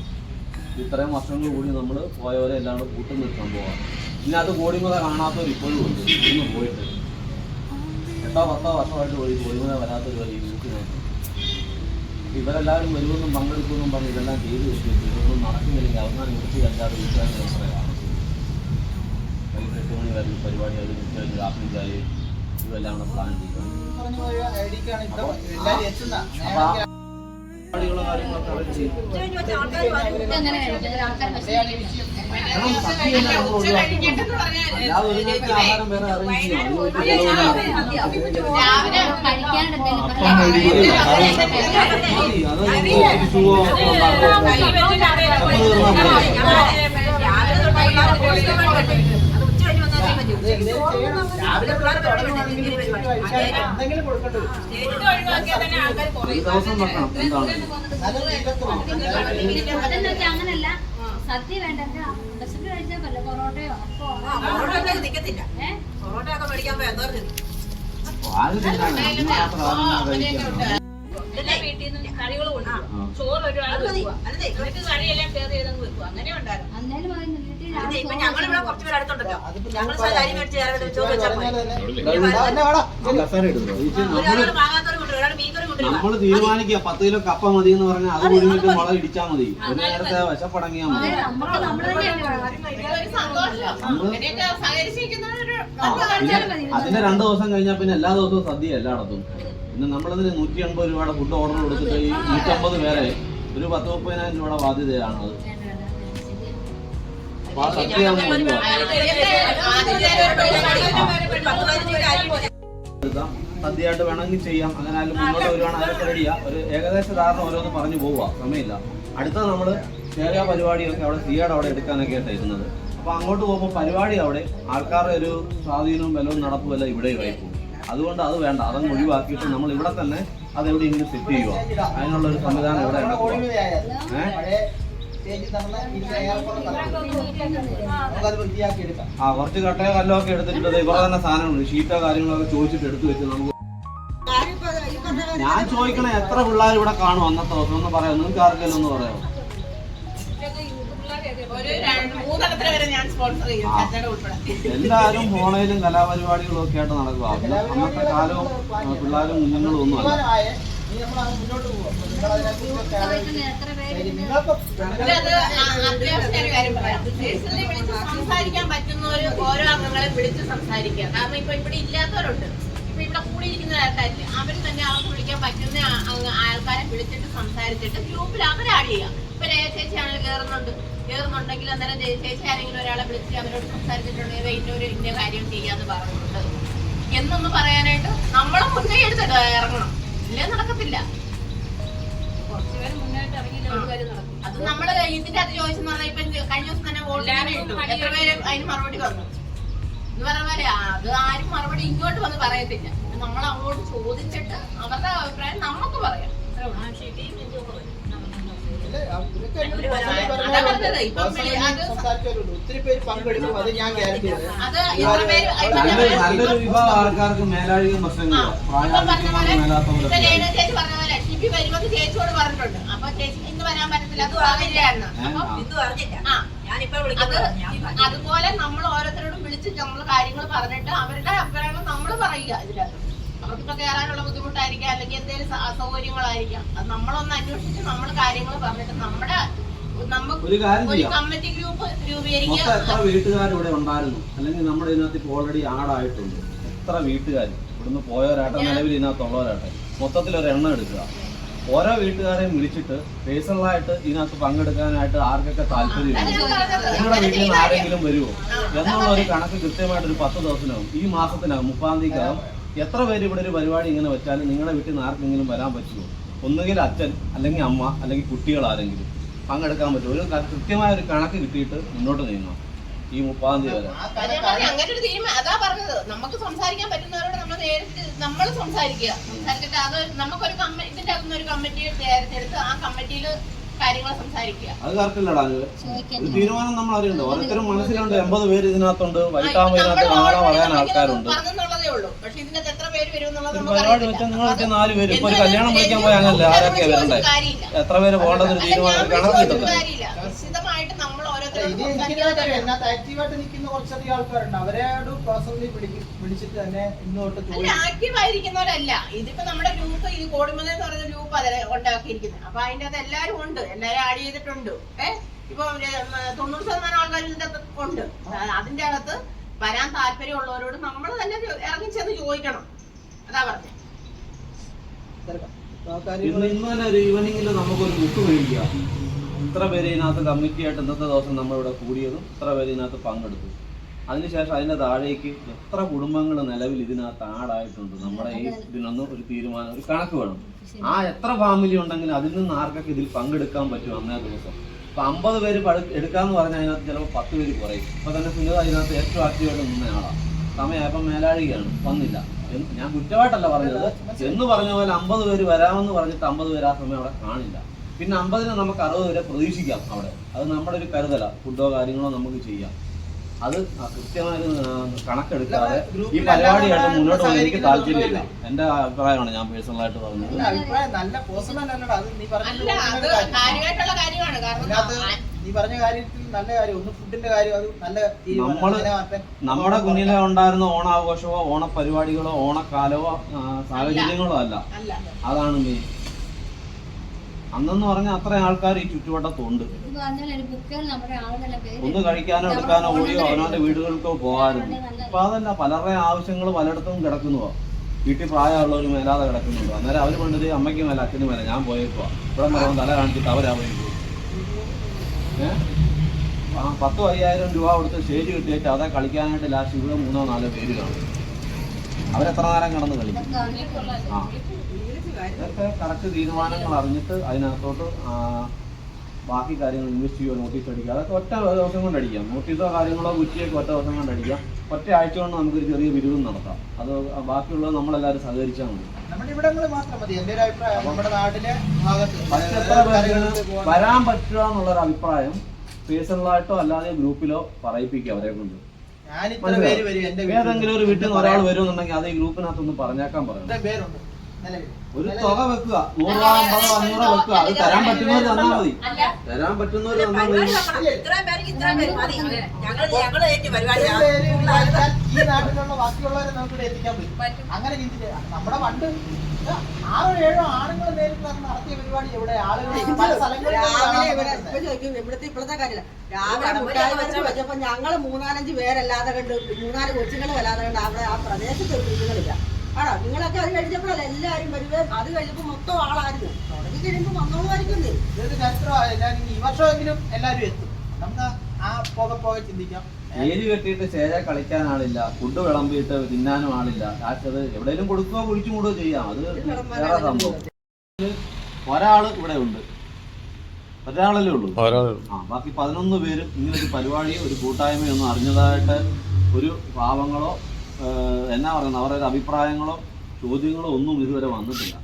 ഇത്രയും വർഷങ്ങൾ കൂടി നമ്മൾ പോയവരെ എല്ലാം കൂടെ കൂട്ടുന്ന ഒരു സംഭവമാണ്. ഇനി അത് കോടിമത കാണാത്തവർ ഇപ്പോഴും ഉണ്ട്. ഇന്ന് പോയിട്ട് 8-10 വർഷമായിട്ട് പോയി കോടിമത വരാത്തൊരു വരെ ഈ ഗ്രൂപ്പിനകത്ത് ഇവരെല്ലാവരും വരുമെന്നും പങ്കെടുക്കുമെന്നും പറഞ്ഞ് ഇതെല്ലാം ചെയ്ത് വെച്ചിട്ട് ഇതൊന്നും നടക്കുന്നില്ലെങ്കിൽ അവസാനം വിളിച്ച് അല്ലാതെ വീട്ടുകാരുടെ പറയാം. വൈകിട്ട് 8 മണി വരെ പരിപാടി അവർ വിളിച്ചു രാത്രി ചായ ഇതെല്ലാം കൂടെ പ്ലാൻ ചെയ്യും. പരിപാടികളോ കാര്യങ്ങളൊക്കെ അവർ ചെയ്യും. ഇതെങ്ങനെ കഴിക്കുന്നത്? ആൾക്കാർ ഉച്ച കഴിഞ്ഞിട്ടെന്ന് പറഞ്ഞാൽ അല്ലാതെ ഒരു നേരത്തെ ആഹാരം വേറെ അറേഞ്ച് ചെയ്യണം. രാവിലെ കഴിക്കാണ്ട് എന്തെങ്കിലും കൊടുക്കണ്ടേ? ദിവസം വെക്കണം. എന്താണ് അതെന്ന് വെച്ചാൽ അങ്ങനല്ല, സദ്യ വേണ്ട, ബസ്സിൽ കഴിച്ചാൽ പല്ല പൊറോട്ടയോ അപ്പോ ആരും തിന്നാണ് ഇന്ന് മാത്രം ആരും കഴിക്കണം. വീട്ടിൽ നിന്ന് കറികൾ കൊണ്ടുപോകും. ചോറ് ഒരാൾ വെക്കുക, എന്നിട്ട് കറിയെല്ലാം കയറി ചെയ്തങ്ങ് വെക്കുക. അങ്ങനെ ഉണ്ടായിരുന്നു. അന്നേരം പറയുന്നത് വീട്ടിൽ ഞങ്ങളിവിടെ കുറച്ച് പേര് അടുത്തുണ്ടല്ലോ. ഞങ്ങൾ കസേര എടുത്തോ? നമ്മള് തീരുമാനിക്കുക 10 കിലോ കപ്പ മതി എന്ന് പറഞ്ഞാൽ അത് മുഴുവൻ മുളക് ഇടിച്ചാൽ മതി. ഒരു നേരത്തെ വിശപ്പടങ്ങിയാൽ മതി. ഒരു സന്തോഷം. അങ്ങനെയൊക്കെ സഹകരിച്ചിരിക്കുന്നവര് അതിന്റെ 2 ദിവസം കഴിഞ്ഞാൽ പിന്നെ എല്ലാ ദിവസവും സദ്യ എല്ലായിടത്തും. പിന്നെ നമ്മളതിന് 180 രൂപയുടെ ഫുഡ് ഓർഡർ കൊടുത്തിട്ട് ഈ 150 പേരെ ഒരു 10-30,000 രൂപയുടെ ബാധ്യതയാണ് അത്. അപ്പൊ ആ സദ്യ സദ്യയായിട്ട് വേണമെങ്കിൽ ചെയ്യാം. അങ്ങനെ ആയാലും മുന്നോട്ട് വരുവാണെങ്കിൽ അതൊക്കെ റെഡിയാ. ഒരു ഏകദേശ ധാരണ ഓരോന്ന് പറഞ്ഞു പോവുക, സമയമില്ല. അടുത്ത നമ്മള് ചെറിയ പരിപാടിയൊക്കെ അവിടെ സിയുടെ അവിടെ എടുക്കാനൊക്കെ ആയിട്ട് ഇരുന്നത്. അപ്പൊ അങ്ങോട്ട് പോകുമ്പോൾ പരിപാടി അവിടെ ആൾക്കാരുടെ ഒരു സ്വാധീനവും ബലവും നടപ്പും എല്ലാം ഇവിടെ വൈകും. അതുകൊണ്ട് അത് വേണ്ട, അതങ്ങ് ഒഴിവാക്കിയിട്ട് നമ്മൾ ഇവിടെ തന്നെ അതെവിടെയെങ്കിലും സെറ്റ് ചെയ്യുക. അതിനുള്ള ഒരു സംവിധാനം ഇവിടെ കുറച്ച് കട്ടയോ കല്ലോ ഒക്കെ എടുത്തിട്ട് ഇവരെ തന്നെ സാധനമുണ്ട്. ഷീറ്റോ കാര്യങ്ങളൊക്കെ ചോദിച്ചിട്ട് എടുത്തു വെച്ച് നമുക്ക് ഞാൻ ചോദിക്കണേ എത്ര പിള്ളേർ ഇവിടെ കാണും അന്നത്തെ ദിവസം ഒന്ന് പറയാം. നിങ്ങൾക്ക് ആർക്കെല്ലാം ഒന്ന് പറയാമോ? ഒരു 3 വരെ ഞാൻ സ്പോൺസർ ചെയ്യും, ചർച്ചയുടെ ഉൾപ്പെടെ. എല്ലാവരും ഫോണയിലും കലാപരിപാടികളും ഒക്കെ ആയിട്ട് നടക്കുക. അന്നത്തെ കാലവും പിള്ളേരും കുഞ്ഞുങ്ങളും ഒന്നും അല്ല. അത് അത്യാവശ്യം ഒരു കാര്യം പറയാം. സ്റ്റേഷനിൽ വിളിച്ച് സംസാരിക്കാൻ പറ്റുന്നവര് ഓരോ അംഗങ്ങളെ വിളിച്ച് സംസാരിക്കുക. കാരണം ഇപ്പൊ ഇവിടെ ഇല്ലാത്തവരുണ്ട്, ഇപ്പൊ ഇവിടെ കൂടിയിരിക്കുന്ന ആൾക്കാരില്ല, അവര് തന്നെ അവർക്ക് വിളിക്കാൻ പറ്റുന്ന ആൾക്കാരെ വിളിച്ചിട്ട് സംസാരിച്ചിട്ട് ഗ്രൂപ്പിൽ അവരെ ആഡ് ചെയ്യാം. ഇപ്പൊ ചേച്ചി ആണെങ്കിൽ കേറുന്നുണ്ടെങ്കിൽ അന്നേരം ചേച്ചി ആരെങ്കിലും ഒരാളെ വിളിച്ച് അവരോട് സംസാരിച്ചിട്ടുണ്ടെങ്കിൽ ഇന്ന കാര്യം ചെയ്യാന്ന് പറഞ്ഞിട്ടുണ്ട് എന്നൊന്ന് പറയാനായിട്ട് നമ്മളെ മുന്നേ എടുത്തിട്ട് ഇറങ്ങണം. ഇല്ലേ നടക്കത്തില്ല. അത് നമ്മള് ഇതിന്റെ അത് ചോദിച്ചെന്ന് പറഞ്ഞാൽ ഇപ്പൊ കഴിഞ്ഞ ദിവസം തന്നെ വോട്ടിന് എത്ര പേര് അതിന് മറുപടി പറഞ്ഞു എന്ന് പറഞ്ഞ പോലെ അത് ആരും മറുപടി ഇങ്ങോട്ട് വന്ന് പറയത്തില്ല. നമ്മൾ അങ്ങോട്ട് ചോദിച്ചിട്ട് അവരുടെ അഭിപ്രായം നമുക്ക് പറയാം. ഒത്തിരി പേര് പങ്കെടുക്കും, അത് ഞാൻ ഗ്യാരണ്ടി. അത് എത്ര പേര് നല്ലൊരു വിഭാഗം ആൾക്കാർക്ക് മേലാഴികം പ്രശ്നമില്ല. ചേച്ചി പറഞ്ഞ പോലെ ഷിബി വരുമെന്ന് ചേച്ചിയോട് പറഞ്ഞിട്ടുണ്ട്. അപ്പൊ ചേച്ചി ഇന്ന് വരാൻ പറ്റത്തില്ല, അത് സാഹചര്യമാണ്. അതുപോലെ നമ്മൾ ഓരോരുത്തരോടും വിളിച്ച് നമ്മൾ കാര്യങ്ങൾ പറഞ്ഞിട്ട് അവരുടെ അഭിപ്രായങ്ങൾ നമ്മൾ പറയുക. ഇതിനകത്ത് അവർക്കിപ്പോ കയറാനുള്ള ബുദ്ധിമുട്ടായിരിക്കാം, അല്ലെങ്കിൽ എന്തെങ്കിലും അസൗകര്യങ്ങളായിരിക്കാം. അത് നമ്മളൊന്ന് അന്വേഷിച്ച് നമ്മൾ കാര്യങ്ങൾ പറഞ്ഞിട്ട് നമ്മുടെ ഒരു കാര്യം ചെയ്യാം. കമ്മിറ്റി ഗ്രൂപ്പ് രൂപീകരിക്കുക. എത്ര വീട്ടുകാരിവിടെ ഉണ്ടായിരുന്നു, അല്ലെങ്കിൽ നമ്മുടെ ഇതിനകത്ത് ഇപ്പോൾ ഓൾറെഡി ആഡായിട്ടുണ്ട്. എത്ര വീട്ടുകാർ ഇവിടുന്ന് പോയവരാട്ടെ, നിലവിൽ ഇതിനകത്തുള്ളവരാട്ടെ, മൊത്തത്തിൽ ഒരു എണ്ണം എടുക്കുക. ഓരോ വീട്ടുകാരെയും വിളിച്ചിട്ട് പേഴ്സണലായിട്ട് ഇതിനകത്ത് പങ്കെടുക്കാനായിട്ട് ആർക്കൊക്കെ താല്പര്യം, നിങ്ങളുടെ വീട്ടിൽ നിന്ന് ആരെങ്കിലും വരുമോ എന്നുള്ള ഒരു കണക്ക് കൃത്യമായിട്ടൊരു 10 ദിവസത്തിനകം, ഈ മാസത്തിനകം 30-ാം തീയതിക്കകം എത്ര പേര് ഇവിടെ ഒരു പരിപാടി ഇങ്ങനെ വെച്ചാലും നിങ്ങളുടെ വീട്ടിൽ നിന്ന് ആർക്കെങ്കിലും വരാൻ പറ്റുമോ? ഒന്നുകിൽ അച്ഛൻ, അല്ലെങ്കിൽ അമ്മ, അല്ലെങ്കിൽ കുട്ടികൾ ആരെങ്കിലും പങ്കെടുക്കാൻ പറ്റും. ഒരു കൃത്യമായ ഒരു കണക്ക് കിട്ടിയിട്ട് മുന്നോട്ട് നീങ്ങണം ഈ 30-ാം തീയതി വരെ. അങ്ങനെ ഒരു തീരുമാനം അതാ പറഞ്ഞത്. നമുക്ക് സംസാരിക്കാൻ പറ്റുന്നവരോട് നമ്മൾ നേരിട്ട് നമ്മൾ സംസാരിച്ചിട്ട് അത് നമുക്കൊരു ഇതിന്റെ അകത്തുനിന്ന് ഒരു കമ്മിറ്റി തയ്യാറെടുത്ത് ആ കമ്മിറ്റിയിൽ കാര്യങ്ങൾ സംസാരിക്കുക. അത് കറക്റ്റില്ലടാ. ഒരു തീരുമാനം നമ്മൾ അറിയണ്ടോ? ഓരോരുത്തരും മനസ്സിലുണ്ട് 80 പേര് ഇതിനകത്തുണ്ട്, വൈകിട്ടാകുമ്പോൾ ഇതിനകത്ത് കാണാൻ പറയാൻ ആൾക്കാരുണ്ട്. ഉള്ളൂ. പക്ഷെ ഇതിനകത്ത് എത്ര പേര് വരും എന്നുള്ളത് ഒരു നമുക്ക് പരിപാടി വെച്ചാൽ നിങ്ങൾ അറിയത്തില്ല. 4 പേര് ഇപ്പൊ ഒരു കല്യാണം വിളിക്കാൻ പോയി അങ്ങനല്ല ആരൊക്കെയാ വരണ്ടേ, എത്ര പേര് പോകേണ്ടതൊരു തീരുമാനം കണക്ക് കിട്ടുന്നത്. നിശ്ചിതമായിട്ട് നമ്മൾ ഇത് ഓരോരുത്തരും ഇതിനകത്ത് ആക്റ്റീവായിട്ട് നിൽക്കുന്ന കുറച്ചധികം ആൾക്കാരുണ്ട്. അവരോട് പേഴ്സണലി വിളിച്ചിട്ട് തന്നെ ഇന്നോട്ട് അല്ല, ആക്റ്റീവ് ആയിരിക്കുന്നവരല്ല. ഇതിപ്പോ നമ്മുടെ ഗ്രൂപ്പ്, ഇത് കോടിമല എന്ന് പറയുന്ന ഗ്രൂപ്പ് അതിൽ ഉണ്ടാക്കിയിരിക്കുന്നത്. അപ്പൊ അതിന്റെ അകത്ത് എല്ലാരും ഉണ്ട്, എല്ലാരും ആഡ് ചെയ്തിട്ടുണ്ട്. ഇപ്പൊ 90% ആൾക്കാർ ഇതിന്റെ അകത്ത് ഉണ്ട്. അതിന്റെ അകത്ത് വരാൻ താല്പര്യമുള്ളവരോട് നമ്മൾ തന്നെ ഇറങ്ങിച്ചെന്ന് ചോദിക്കണം. അതാ പറഞ്ഞത്. ഇന്ന് തന്നെ ഒരു ഈവനിങ്ങിൽ നമുക്കൊരു ബുക്ക് മേടിക്കുക. ഇത്ര പേര് ഇതിനകത്ത് കമ്മിറ്റിയായിട്ട് ഇന്നത്തെ ദിവസം നമ്മളിവിടെ കൂടിയതും ഇത്ര പേര് ഇതിനകത്ത് പങ്കെടുത്തു. അതിനുശേഷം അതിന്റെ താഴേക്ക് എത്ര കുടുംബങ്ങൾ നിലവിൽ ഇതിനകത്ത് ആഡായിട്ടുണ്ട്, നമ്മുടെ ഈ ഇതിനൊന്നും ഒരു തീരുമാനം, ഒരു കണക്ക് വേണം. ആ എത്ര ഫാമിലി ഉണ്ടെങ്കിലും അതിൽ നിന്ന് ആർക്കൊക്കെ ഇതിൽ പങ്കെടുക്കാൻ പറ്റും അന്നേ ദിവസം. ഇപ്പൊ 50 പേര് എടുക്കാന്ന് പറഞ്ഞാൽ അതിനകത്ത് ചിലപ്പോൾ 10 പേര് കുറയും. ഇപ്പൊ തന്നെ സുനിത അതിനകത്ത് ഏറ്റവും ആക്റ്റീവായിട്ട് നിന്നയാളാണ്. സമയമായപ്പോൾ മേലാഴികയാണ്, വന്നില്ല. ഞാൻ കുറ്റമായിട്ടല്ല പറഞ്ഞത്, എന്ന് പറഞ്ഞ പോലെ 50 പേര് വരാമെന്ന് പറഞ്ഞിട്ട് 50 പേര് ആ സമയം അവിടെ കാണില്ല. പിന്നെ 50-ന് നമുക്ക് 60 വരെ പ്രതീക്ഷിക്കാം അവിടെ. അത് നമ്മുടെ ഒരു കരുതല, ഫുഡോ കാര്യങ്ങളോ നമുക്ക് ചെയ്യാം. അത് കൃത്യമായ കണക്കെടുക്കാതെ ഈ പരിപാടിയായിട്ട് മുന്നോട്ട് പോകാൻ എനിക്ക് താല്പര്യമില്ല. എന്റെ അഭിപ്രായമാണ് ഞാൻ പേഴ്സണലായിട്ട് പറഞ്ഞത്. നല്ല പേഴ്സണൽ അല്ലടാ അത്. നീ അല്ല, അത് കാര്യമായിട്ടുള്ള കാര്യമാണ്. കാരണം നീ പറഞ്ഞ കാര്യത്തിൽ നല്ല കാര്യം, ഒന്ന് ഫുഡിന്റെ കാര്യം, അത് നല്ല നമ്മുടെ കുഞ്ഞിലെ ഉണ്ടായിരുന്ന ഓണാഘോഷമോ ഓണപരിപാടികളോ ഓണക്കാലമോ സാഹചര്യങ്ങളോ അല്ല. അതാണ് മെയിൻ. അന്നെന്ന് പറഞ്ഞാൽ അത്ര ആൾക്കാർ ഈ ചുറ്റുവട്ടത്തുണ്ട്. ഒന്ന് കഴിക്കാനോ എടുക്കാനോ ഓടിയോ അവനവന്റെ വീടുകൾക്കോ പോകാറുണ്ട്. അപ്പൊ അതല്ല, പലരുടെ ആവശ്യങ്ങൾ പലയിടത്തും കിടക്കുന്നതോ. വീട്ടിൽ പ്രായമുള്ളവർ മേലാതെ കിടക്കുന്നുണ്ടോ. അന്നേരം അവർ വേണ്ടത് അമ്മയ്ക്ക് മേലെ അച്ഛന് മേലെ ഞാൻ പോയേക്കുവാ, ഇവിടെ നിറം തല കാണിച്ചിട്ട് അവരാ പോയി. 10,000-5000 രൂപ കൊടുത്ത് സ്റ്റേജ് കിട്ടിയിട്ട് അതെ കളിക്കാനായിട്ട് ലാസ്റ്റ് ഇവിടെ 3-4 പേര് കാണും. അവരെത്ര നേരം കിടന്ന് കളിക്കും. ഇതൊക്കെ കറക്റ്റ് തീരുമാനങ്ങൾ അറിഞ്ഞിട്ട് അതിനകത്തോട്ട് ബാക്കി കാര്യങ്ങൾ ഇൻവെസ്റ്റ് ചെയ്യുക, നോട്ടീസ് അടിക്കുക. അതൊക്കെ ഒറ്റ ദിവസം കൊണ്ട് അടിക്കാം. നോട്ടീസോ കാര്യങ്ങളോ കുറ്റിയൊക്കെ ഒറ്റ ദിവസം കൊണ്ട് അടിക്കാം. ഒറ്റ ആഴ്ച കൊണ്ട് നമുക്കൊരു ചെറിയ വിരുദ്ധം നടത്താം. അത് ബാക്കിയുള്ളത് നമ്മളെല്ലാവരും സഹകരിച്ചാൽ മതി. നമ്മുടെ ഇവിടങ്ങൾ മാത്രം മതി. എന്റെ ഒരു അഭിപ്രായം, നമ്മുടെ നാട്ടിലെ പക്ഷെ എത്ര പേർക്ക് വരാൻ പറ്റുക എന്നുള്ളൊരു അഭിപ്രായം പേഴ്സണലായിട്ടോ അല്ലാതെ ഗ്രൂപ്പിലോ പറയിപ്പിക്കുക അവരെ കൊണ്ട്. ഏതെങ്കിലും ഒരു വീട്ടിൽ നിന്ന് ഒരാൾ വരുമെന്നുണ്ടെങ്കിൽ അത് ഈ ഗ്രൂപ്പിനകത്തൊന്ന് പറഞ്ഞേക്കാൻ പറയണം. ഒരു തുക വെക്കുക, 100 രൂപ 50 500 വെക്കുക. അത് തരാൻ പറ്റുന്നവർ തന്നാൽ മതി, തരാൻ പറ്റുന്നവർ തന്നാൽ മതി. ഈ നാട്ടിലുള്ള ബാക്കിയുള്ളവരെ നമുക്ക് എത്തിക്കാൻ പറ്റും. അങ്ങനെ ചിന്തിച്ച് നമ്മുടെ പണ്ട് 6-7 ആണുങ്ങൾ നേരിട്ട് നടത്തിയ പരിപാടി എവിടെ ആളുകൾ പല സ്ഥലങ്ങളിലും ഇപ്പോഴത്തെ കാര്യമില്ല. രാവിലെ മുട്ടായി വെച്ചപ്പോ ഞങ്ങള് 3-4 പേരല്ലാതെ കണ്ട് 3-4 കൊച്ചുങ്ങൾ വല്ലാതെ കണ്ട് അവിടെ ആ പ്രദേശത്ത് ഒരു കുഞ്ഞുങ്ങളില്ല. ആണോ, നിങ്ങളൊക്കെ അത് കഴിഞ്ഞപ്പോഴല്ല എല്ലാരും വരുവേ. അത് കഴിഞ്ഞപ്പോ മൊത്തം ആളായിരുന്നു. തുടങ്ങി കഴിയുമ്പോ വന്നോളുമായിരിക്കുന്നേ. ഈ വർഷമെങ്കിലും എല്ലാവരും എത്തും. നമുക്ക് ആ പോകെ ചിന്തിക്കാം. ഏരി കെട്ടിയിട്ട് സ്റ്റേജ കളിക്കാൻ ആളില്ല, ഫുഡ് വിളമ്പിയിട്ട് തിന്നാനും ആളില്ല. അത് എവിടെയെങ്കിലും കൊടുക്കുകയോ കുഴിച്ചു മൂടുകയോ ചെയ്യാം. അത് വേറെ സംഭവം. ഒരാള് ഇവിടെ ഉണ്ട്, ഒരാളല്ലേ ഉള്ളൂ. ബാക്കി 11 പേരും ഇങ്ങനൊരു പരിപാടിയോ ഒരു കൂട്ടായ്മയോ ഒന്നും അറിഞ്ഞതായിട്ട് ഒരു പാവങ്ങളോ എന്നാ പറയുന്നത് അവരുടെ അഭിപ്രായങ്ങളോ ചോദ്യങ്ങളോ ഒന്നും ഇതുവരെ വന്നിട്ടില്ല.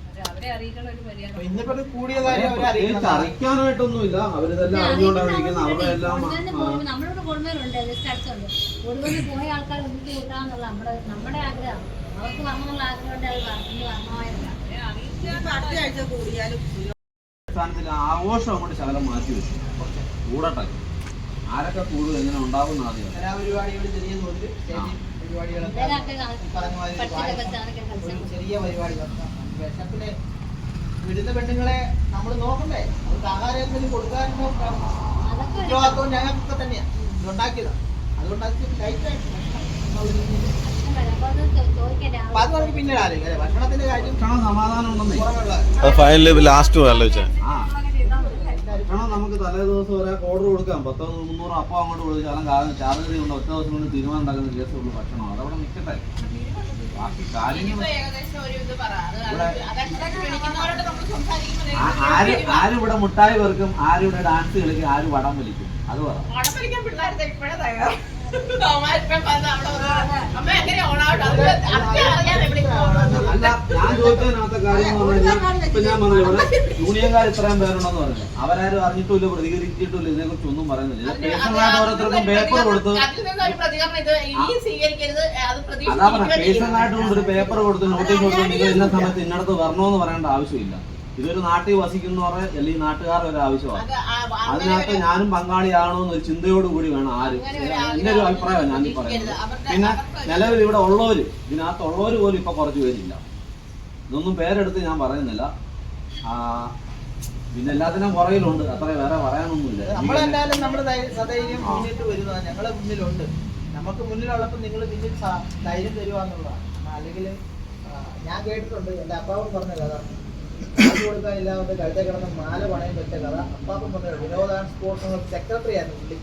അറിയിക്കാനായിട്ടൊന്നുമില്ല. അവരിതെല്ലാം അറിഞ്ഞുകൊണ്ടാണ് ഇരിക്കുന്നത്. അവരുടെ എല്ലാം നമ്മളോട് കൊടുമേലുണ്ട്, പോയ ആൾക്കാർ ഒന്നിച്ച് കൂട്ടാന്നുള്ള നമ്മുടെ ആഗ്രഹം. അവർക്ക് വന്നുള്ള ആഗ്രഹമുണ്ട്. അത് അടുത്ത ആഴ്ച കൂടിയാലും സ്ഥാനത്തിൽ ആഘോഷം അങ്ങോട്ട് ശകലം മാറ്റി വെച്ചു. കൂടട്ടെ, ആരൊക്കെ കൂടും എങ്ങനെ ഉണ്ടാവും ആദ്യം. ചെറിയ പരിപാടി വിശപ്പിന് വിടുന്ന പെണ്ണുങ്ങളെ നമ്മൾ നോക്കണ്ടേ. അവർക്ക് ആഹാരം എന്തെങ്കിലും കൊടുക്കാനും ഉത്തരവാദിത്വം ഞങ്ങൾക്കൊക്കെ തന്നെയാണ് ഇതുണ്ടാക്കിയതാണ്. അതുകൊണ്ട് അത് ലൈറ്റായിട്ട് അത് പറഞ്ഞ് പിന്നീട് ആലോചിക്കാം. ഭക്ഷണത്തിന്റെ കാര്യം സമാധാനം ഉണ്ടെന്നേ ലാസ്റ്റ് ആലോചിച്ചാൽ നമുക്ക് തലേ ദിവസം ഒരാൾക്ക് ഓർഡർ കൊടുക്കാം. 100-300 അപ്പം അങ്ങോട്ട് കൊടുത്താലും കാരണം ചാർജ് കൊണ്ട് ഒറ്റ ദിവസം കൊണ്ട് തീരുമാനം ഉണ്ടാക്കുന്ന കേസുള്ള ഭക്ഷണം അതവിടെ നിൽക്കട്ടെ. ബാക്കി കാര്യങ്ങൾ ആരും ഇവിടെ മുട്ടായി വെറുക്കും, ആരും ഇവിടെ ഡാൻസ് കളിക്കും, ആരും വടം വലിക്കും. അത് പറ. അല്ല, ഞാൻ ചോദിച്ചതിനകത്തെ കാര്യം എന്ന് പറഞ്ഞു കഴിഞ്ഞാൽ ഇപ്പൊ ഞാൻ പറഞ്ഞു ഇവിടെ യൂണിയൻകാർ ഇത്രയും പേരുണ്ടെന്ന് പറഞ്ഞു. അവരാരും അറിഞ്ഞിട്ടില്ല, പ്രതികരിച്ചിട്ടില്ല, ഇതിനെ കുറിച്ച് ഒന്നും പറയുന്നില്ല. ഇത് പേഴ്സണലായിട്ട് ഓരോരുത്തർക്കും പേപ്പർ കൊടുത്ത് അതാ പറഞ്ഞ പേഴ്സണലായിട്ട് കൊണ്ട് ഒരു പേപ്പർ കൊടുത്ത് നോട്ടീസ് കൊടുത്ത് നിങ്ങൾ ഇന്ന സമയത്ത് ഇന്നടത്ത് വരണമെന്ന് പറയേണ്ട ആവശ്യമില്ല. ഇതൊരു നാട്ടിൽ വസിക്കുന്നവരെ അല്ലെങ്കിൽ നാട്ടുകാരുടെ ഒരു ആവശ്യമാണ്. അതിനകത്ത് ഞാനും പങ്കാളിയാണോ എന്നൊരു ചിന്തയോട് കൂടി വേണം ആരും. എന്റെ ഒരു അഭിപ്രായമാണ് ഞാൻ പറയുന്നത്. പിന്നെ നിലവിൽ ഇവിടെ ഉള്ളവര്, ഇതിനകത്തുള്ളവര് പോലും ഇപ്പൊ കുറച്ച് പേരില്ല. ഇതൊന്നും പേരെടുത്ത് ഞാൻ പറയുന്നില്ല. പിന്നെ എല്ലാത്തിനും പുറകിലുണ്ട്, അത്ര വേറെ പറയാനൊന്നുമില്ല. നമ്മളെന്തായാലും നമ്മുടെ സധൈര്യം മുന്നിട്ട് വരുന്നതാണ്. ഞങ്ങളെ മുന്നിലുണ്ട്. നമുക്ക് മുന്നിലുള്ളപ്പോൾ നിങ്ങൾ പിന്നിൽ ധൈര്യം തരുവാന്നുള്ളതാണ്. അല്ലെങ്കിൽ ഞാൻ കേട്ടിട്ടുണ്ട്, എൻ്റെ അപ്പാവൻ പറഞ്ഞ കഥ, അത് കൊടുക്കാനില്ലാതെ കഴുത്തെ കിടന്ന് മാല പണയം വെച്ച കഥ അപ്പാപ്പൻ പറഞ്ഞ വിനോദ സ്പോർട്സ് സെക്രട്ടറി ആയിരുന്നു പുള്ളി.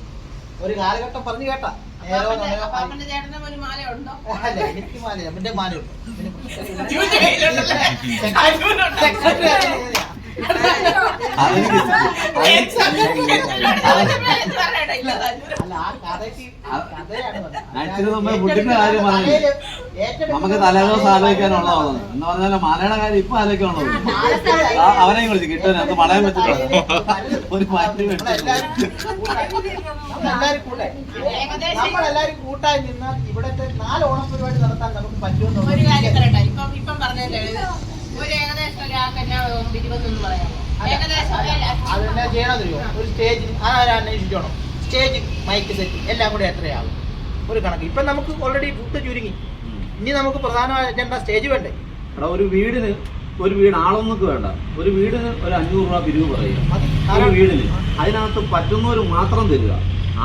ഒരു കാലഘട്ടം പറഞ്ഞു കേട്ടാ. അല്ല എനിക്ക് മാല, എന്റെ മാലയുണ്ട്. സെക്രട്ടറി ഫുഡിന്റെ കാര്യം പറഞ്ഞു നമുക്ക് തലേദിവസം ആലോചിക്കാനുള്ളതാണ് എന്ന് പറഞ്ഞാൽ മാലയുടെ കാര്യം ഇപ്പൊ ആലോചിക്കാനുള്ളത്. അവനെയും വിളിച്ച് കിട്ടും അത് പണയം വെച്ചിട്ടുണ്ട്. ഒരു മാറ്റി നമ്മളെല്ലാരും കൂട്ടായി നിന്നാൽ ഇവിടത്തെ 4 ഓണം പരിപാടി നടത്താൻ നമുക്ക് പറ്റുമെന്ന് ഒരു കാര്യം പറയട്ടെ. ഇപ്പം പറഞ്ഞല്ലേ ഒരു ഏകദേശം ഒരാൾക്ക് എന്നാ 20 എന്ന് പറയാം. അതെന്നാ ചെയ്യണമെന്നറിയോ? ഒരു സ്റ്റേജിന് അന്വേഷിച്ചോണം. സ്റ്റേജ്, മൈക്ക് സെറ്റ് എല്ലാം കൂടി എത്രയാവും ഒരു കണക്ക്. ഇപ്പൊ നമുക്ക് ഓൾറെഡി ഫുഡ് ചുരുങ്ങി. ഇനി നമുക്ക് പ്രധാന അജണ്ട സ്റ്റേജ് വേണ്ടേ? ഒരു വീട് ആളൊന്നൊക്കെ വേണ്ട, ഒരു വീടിന് ഒരു 500 രൂപ പിരിവ് പറയുക. ഒരു വീടിന് അതിനകത്ത് പറ്റുന്നവർ മാത്രം തരിക.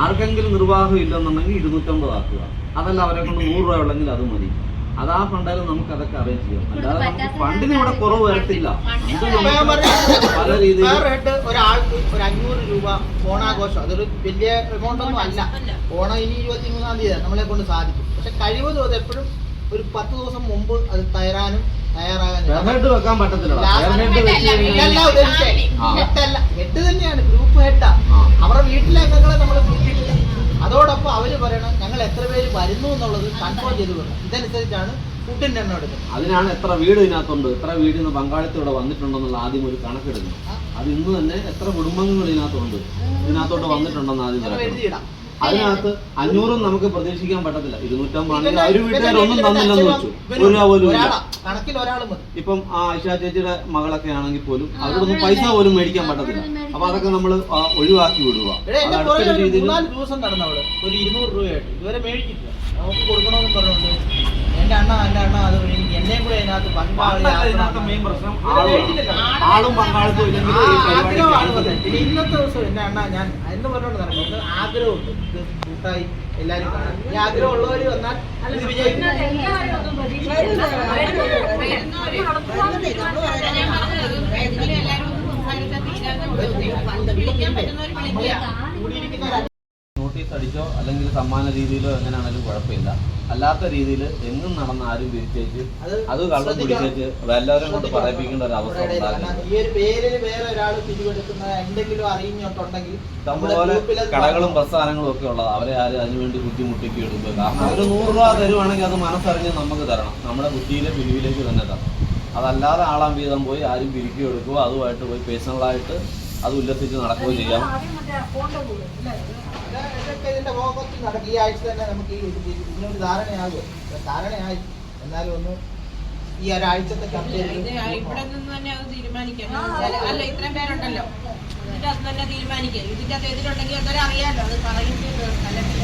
ആർക്കെങ്കിലും നിർവാഹം ഇല്ലെന്നുണ്ടെങ്കിൽ 250 ആക്കുക. അതല്ല അവരെ കൊണ്ട് 100 രൂപ ഉള്ളെങ്കിൽ അത് മതി. അതാ ഫണ്ടായാലും നമുക്ക് അതൊക്കെ അറേഞ്ച് ചെയ്യാം. അല്ലാതെ നമുക്ക് ഫണ്ടിന് ഇവിടെ കുറവ് വരത്തില്ല. പല രീതിയിൽ ഒരാൾക്ക് ഒരു 500 രൂപ ഓണാഘോഷം, അതൊരു വലിയ എമൗണ്ട് ഒന്നും അല്ല. ഓണം ഇനി 23-ാം തീയതി നമ്മളെ കൊണ്ട് സാധിക്കും. പക്ഷെ കഴിവതും അത് എപ്പോഴും ഒരു 10 ദിവസം മുമ്പ് അത് തയ്യാറാകാനും വെക്കാൻ പറ്റത്തില്ല. ഹെഡ് തന്നെയാണ്, ഗ്രൂപ്പ് ഹെഡാ. അവരുടെ വീട്ടിലെ അംഗങ്ങളെ നമ്മൾ കൂട്ടിയിട്ടില്ല. അതോടൊപ്പം അവര് പറയണം ഞങ്ങൾ എത്ര പേര് വരുന്നു എന്നുള്ളത് കൺഫേം ചെയ്ത് വരണം. ഇതനുസരിച്ചാണ് ഫുഡിന്റെ എണ്ണം എടുക്കുന്നത്. അതിനാണ് എത്ര വീട് ഇതിനകത്തുണ്ട്, എത്ര വീടിന് പങ്കാളിത്തം ഇവിടെ വന്നിട്ടുണ്ടെന്നുള്ള ആദ്യം ഒരു കണക്കെടുക്കണം. അത് ഇന്ന് തന്നെ എത്ര കുടുംബങ്ങൾ ഇതിനകത്തുണ്ട്, ഇതിനകത്തോട്ട് വന്നിട്ടുണ്ടെന്ന് ആദ്യം എഴുതിയിടാം. അതിനകത്ത് 500 നമുക്ക് പ്രതീക്ഷിക്കാൻ പറ്റത്തില്ല. 250 ആണെങ്കിൽ ഒരു വീട്ടുകാരൊന്നും തന്നില്ലെന്ന് വെച്ചു, ഒരു രൂപ പോലും കണക്കിൽ ഒരാൾ മതി. ഇപ്പം ആയിഷ ചേച്ചിയുടെ മകളൊക്കെ ആണെങ്കിൽ പോലും അവരോടൊന്നും പൈസ പോലും മേടിക്കാൻ പറ്റത്തില്ല. അപ്പൊ അതൊക്കെ നമ്മൾ ഒഴിവാക്കി വിടുക. 4 ദിവസം നടന്നവിടെ ഒരു 200 രൂപയായിട്ട് ഇതുവരെ മേടിച്ചിട്ടില്ല. നമുക്ക് കൊടുക്കണമെന്ന് പറഞ്ഞുകൊണ്ട് എന്റെ അണ്ണ അത് എന്നെയും കൂടെ അതിനകത്ത് ഇതിനകത്ത് മെയിൻ പ്രശ്നം ആളും പങ്കാളിത്തം ഇല്ലെങ്കിൽ പിന്നെ ഇന്നത്തെ ദിവസം എന്റെ അണ്ണ ഞാൻ എന്ന് പറഞ്ഞുകൊണ്ട് നടക്കുന്നത് ആഗ്രഹമുണ്ട്. ഇത് കൂട്ടായി എല്ലാരും കാണാൻ. ഈ ആഗ്രഹം ഉള്ളവര് വന്നാൽ ഇത് വിജയിക്കും. നോട്ടീസ് അടിച്ചോ അല്ലെങ്കിൽ സമ്മാന രീതിയിലോ എങ്ങനെയാണെങ്കിലും കുഴപ്പമില്ല. അല്ലാത്ത രീതിയിൽ എങ്ങും നടന്ന ആരും തിരിച്ചേച്ച് അത് കള്ളം പിടിച്ചേച്ച് എല്ലാവരും കൊണ്ട് പറയിപ്പിക്കേണ്ട ഒരു അവസ്ഥ ഉണ്ടാകും. ഈ ഒരു പേരിൽ വേറെ ഒരാൾ പിരിവെടുക്കുന്ന എന്തെങ്കിലും അറിഞ്ഞിട്ടുണ്ടെങ്കിൽ അതുപോലെ കടകളും പ്രസ്ഥാനങ്ങളും ഒക്കെ ഉള്ളത് അവരെ ആരും അതിനുവേണ്ടി ബുദ്ധിമുട്ടിക്ക് എടുക്കുക. കാരണം അവർ 100 രൂപ തരുവാണെങ്കിൽ അത് മനസ്സറിഞ്ഞ് നമുക്ക് തരണം, നമ്മുടെ ബുദ്ധിയിലെ പിരിവിലേക്ക് തന്നെ തരണം. അതല്ലാതെ ആളാം വീതം പോയി ആരും പിരിക്കുക എടുക്കുകയോ അതുമായിട്ട് പോയി പേഴ്സണലായിട്ട് അത് ഉല്ലസിച്ച് നടക്കുകയോ ചെയ്യാം. ഇതിന്റെ ഫോക്കസ് നടക്കും. ഈ ആഴ്ച തന്നെ നമുക്ക് ഇതിനൊരു ധാരണയായി. എന്നാലും ഒന്ന് ഈ ഒരാഴ്ചത്തെ ഇവിടെ നിന്ന് തന്നെ അത് തീരുമാനിക്കാം. അല്ല ഇത്രയും പേരുണ്ടല്ലോ, ഇതിന്റെ അത് തന്നെ തീരുമാനിക്കാം. ഇതിന്റെ അത് എതിരുണ്ടെങ്കിൽ അതൊരു അറിയാലോ, അത് പറയുന്നത്. അല്ലെങ്കിൽ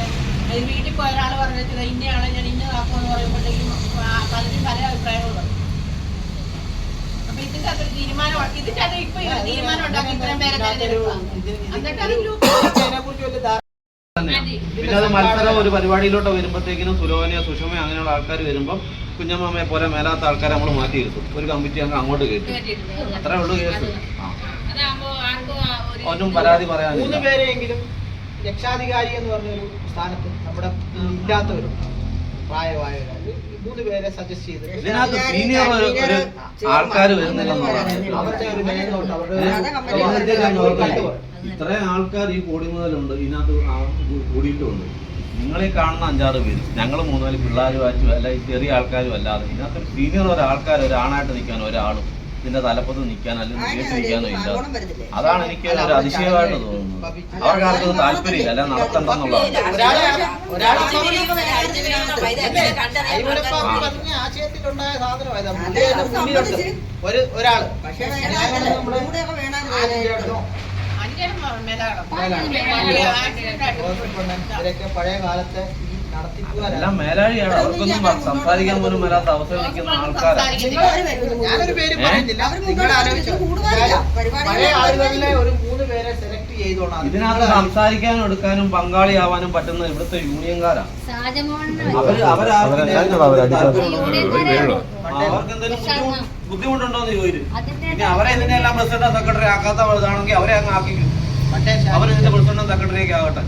അത് വീട്ടിൽ പോയ ഒരാൾ പറഞ്ഞത് ഇന്നയാളെ ഞാൻ ഇന്നതാക്കുമെന്ന് പറയുമ്പോഴത്തേക്കും പലരും പല അഭിപ്രായങ്ങൾ പറയും. അപ്പൊ ഇതിന്റെ അതൊരു തീരുമാനം, ഇതിന്റെ അത് ഇപ്പൊ തീരുമാനം ഉണ്ടാക്കി ഇത്രയും പേരെ തെരഞ്ഞെടുക്കുക. എന്നിട്ട് അത് പിന്നെ അത് മത്സരം ഒരു പരിപാടിയിലോട്ട് വരുമ്പോഴത്തേക്കിനും സുലോഭനയോ സുഷമയോ അങ്ങനെയുള്ള ആൾക്കാർ വരുമ്പം കുഞ്ഞമ്മയെ പോലെ മേലാത്ത ആൾക്കാരെ നമ്മൾ മാറ്റി ഇരുത്തും. ഒരു കമ്മിറ്റി അങ്ങ് അങ്ങോട്ട് കയറ്റും. അത്രേ ഉള്ളൂ കേസ്. ഒന്നും പരാതി പറയാനില്ല. 3 പേരെയെങ്കിലും രക്ഷാധികാരി എന്ന് പറഞ്ഞൊരു സ്ഥാനത്ത് നമ്മുടെ ഇല്ലാത്തവരും പ്രായമായവരാണ് 3 പേരെ സജസ്റ്റ് ചെയ്ത് ഇതിനകത്ത് സീനിയർ ഒരു ആൾക്കാർ വരുന്നില്ലെന്ന് ഇത്രയും ആൾക്കാർ ഈ കോടി മുതലുണ്ട്, ഇതിനകത്ത് കൂടിയിട്ടുമുണ്ട്. നിങ്ങളീ കാണുന്ന 5-6 പേര്, ഞങ്ങൾ 3-4 പിള്ളേരുമായിട്ടും അല്ല ഈ ചെറിയ ആൾക്കാരും അല്ലാതെ ഇതിനകത്തൊരു സീനിയർ ഒരാൾക്കാർ ഒരാണായിട്ട് നിൽക്കാൻ ഒരാളും ഇതിന്റെ തലപ്പത്ത് നിൽക്കാൻ അല്ലെങ്കിൽ കേട്ട് നിൽക്കാനോ ഇല്ല. അതാണ് എനിക്ക് ഒരു അതിശയമായിട്ട് തോന്നുന്നത്. അവർക്ക് ആർക്കും താല്പര്യമില്ല, അല്ല നടത്തണ്ടെന്നുള്ളതാണ്. ആശയത്തിലുണ്ടായ സാധനമായത് ഒരാള് പക്ഷേ ഇവരൊക്കെ പഴയ കാലത്തെ എല്ലാം മേലാഴിയാണ്. അവർക്കൊന്നും സംസാരിക്കാൻ പോലും വരാത്ത അവസരം നിൽക്കുന്ന ആൾക്കാരാണ്. ഞാനൊരു പേര് പറയുന്നില്ല, നിങ്ങൾ ആലോചിച്ചു പഴയ ആളുകളിലെ ഒരു 3 പേരെ സെലക്ട് ചെയ്തോളാം. ഇതിനകത്ത് സംസാരിക്കാനും എടുക്കാനും പങ്കാളിയാവാനും പറ്റുന്ന ഇവിടുത്തെ യൂണിയൻകാരാണ്. അവർക്കെന്തെങ്കിലും ബുദ്ധിമുട്ടുണ്ടോന്ന് ചോദിച്ചു. പിന്നെ അവരെ ഇതിനെല്ലാം പ്രസിഡന്റ് സെക്രട്ടറി ആക്കാത്ത ഇതാണെങ്കിൽ അവരെ അങ്ങ് ആക്കിക്കും. അവരിതിന്റെ പ്രസിഡന്റും സെക്രട്ടറിയൊക്കെ ആകട്ടെ.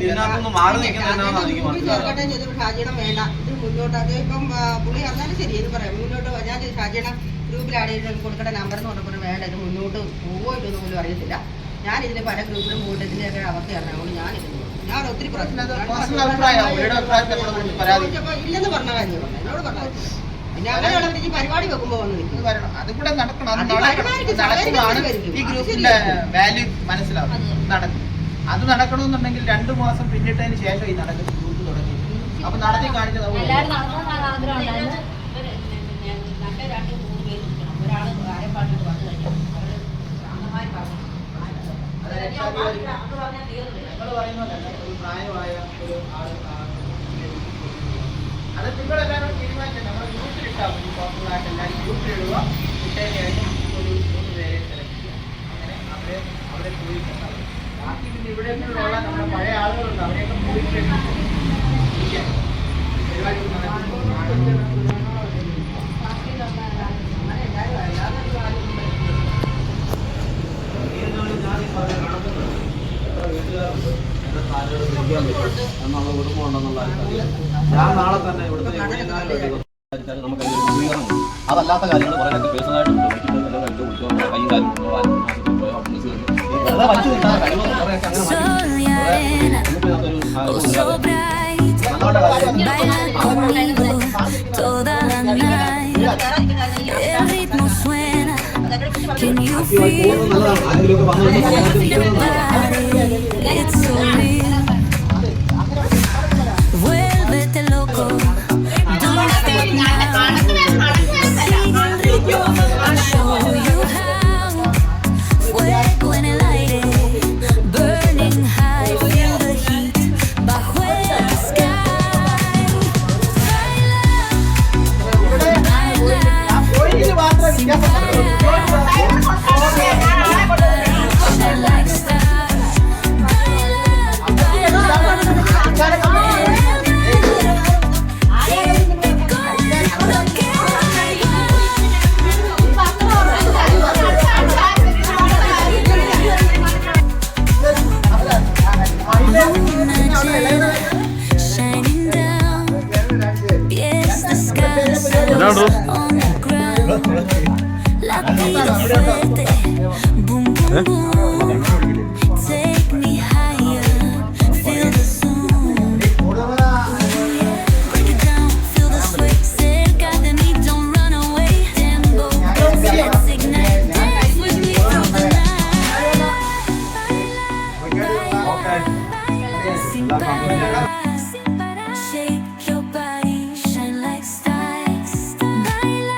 ഇതിനകത്തൊന്നും മാറി നിൽക്കുന്നതെന്നാണ് എനിക്ക് മനസ്സിലാക്കുന്നത്. ഷാജിയുടെ വേണ്ട ഇത് മുന്നോട്ട് അത് ഇപ്പം പുള്ളി അറിഞ്ഞാലും ശരി ഇത് പറയാം മുന്നോട്ട് ഞാൻ ഷാജിയുടെ ഗ്രൂപ്പിലാണ് കൊടുക്കേണ്ട നമ്പർ എന്ന് പറഞ്ഞപ്പോൾ വേണ്ട ഇത് മുന്നോട്ട് പോവോ ഇല്ലെന്ന് പോലും അറിയത്തില്ല. ഞാൻ ഇതിന് പല ഗ്രൂപ്പിലും പോയിട്ട് ഇതിൻ്റെയൊക്കെ അവസ്ഥ അറിഞ്ഞുകൊണ്ട് ഞാൻ ഒത്തിരി ഇല്ലെന്ന് പറഞ്ഞ കാര്യം എന്നോട് പറഞ്ഞു. പിന്നെ അങ്ങനെയുള്ള പരിപാടി വെക്കുമ്പോ വന്ന് നിൽക്കും. അത് കൂടെ നടക്കണം. ഈ ഗ്രൂപ്പിന്റെ വാല്യൂ മനസ്സിലാവും. നടക്കും. അത് നടക്കണമെന്നുണ്ടെങ്കിൽ 2 മാസം പിന്നിട്ടതിന് ശേഷം ഈ നടക്കുന്ന ഗ്രൂപ്പ് തുടങ്ങി. അപ്പൊ നടത്തി കാണിച്ചത് ഞങ്ങൾ പറയുന്നതല്ല, ഒരു പ്രായമായ ഒരു ആള് അത് നിങ്ങളെല്ലാവരും തീരുമാനിച്ചു. നമ്മൾ ഗ്രൂപ്പിലിട്ടാൽ മതി. പോപ്പുലറായിട്ട് എല്ലാവരും ഗ്രൂപ്പിലിടുക. ഇട്ടതിന് ശേഷം ഒരു 3 പേരെ സെലക്ട് ചെയ്യുക. അങ്ങനെ അവരെ പോയി കണ്ടാൽ ബാക്കി പിന്നെ ഇവിടെ ഉള്ള നമ്മുടെ പഴയ ആളുകളുണ്ട്, അവരെയൊക്കെ പോയിട്ട് പരിപാടി എന്നുള്ള കുടുംബം ഉണ്ടെന്നുള്ള ഞാൻ നാളെ തന്നെ ഇവിടുത്തെ നമുക്ക് അതല്ലാത്ത കാര്യങ്ങൾ പറയാൻ എനിക്ക് പേഴ്സണലായിട്ട് കൈ കാര്യം Can you feel it's so real? Vuélvete loco, don't stop now. I'll show you how. Fuego en el aire, burning high, feel the heat bajo el sky. Shine like stars. Shining down, yes, the skies on the ground. Latido fuerte, boom, boom, boom. Take me higher, feel the zoom. Break it down, feel the sway. Cerca de mí, don't run away. Tempo, let's ignite. Dance with me through the night. Baila, baila, sin parar.